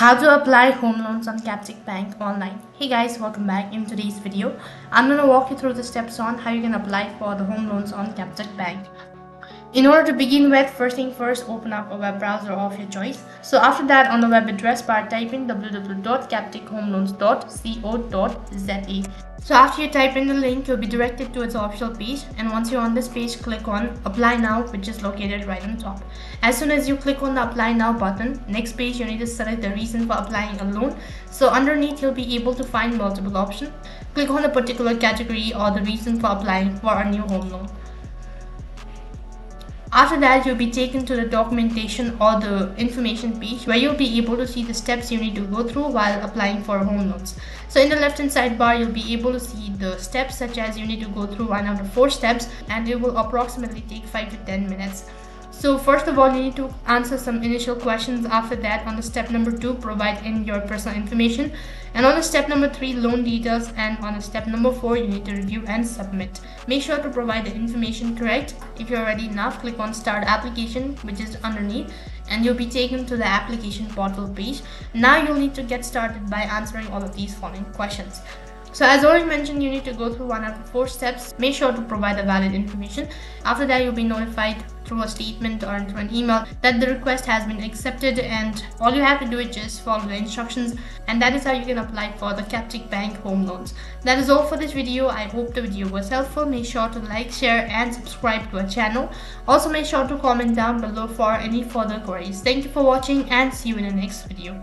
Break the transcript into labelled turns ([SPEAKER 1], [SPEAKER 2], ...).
[SPEAKER 1] How to apply home loans on Capitec Bank online. Hey guys, welcome back. In today's video, I'm going to walk you through the steps on how you can apply for the home loans on Capitec Bank. In order to begin with, first thing first, open up a web browser of your choice. So after that, on the web address bar, type in www.capitechhomeloans.co.za. So after you type in the link, you'll be directed to its official page, and once you're on this page, click on Apply Now, which is located right on top. As soon as you click on the Apply Now button, next page you need to select the reason for applying a loan. So underneath, you'll be able to find multiple options. Click on a particular category or the reason for applying for a new home loan. After that, you'll be taken to the documentation or the information page where you'll be able to see the steps you need to go through while applying for home loans. So in the left hand side bar, you'll be able to see the steps such as you need to go through 1 out of 4 steps, and it will approximately take 5 to 10 minutes. So first of all, you need to answer some initial questions. After that, on the step number 2, provide in your personal information, and on the step number 3, loan details, and on the step number 4, you need to review and submit. Make sure to provide the information correct. If you're ready enough, click on start application, which is underneath, and you'll be taken to the application portal page. Now you'll need to get started by answering all of these following questions. So as already mentioned, you need to go through 1 out of 4 steps. Make sure to provide the valid information. After that, you'll be notified through a statement or through an email that the request has been accepted, and all you have to do is just follow the instructions, and that is how you can apply for the Capitec Bank home loans. That is all for this video. I hope the video was helpful. Make sure to like, share and subscribe to our channel. Also make sure to comment down below for any further queries. Thank you for watching and see you in the next video.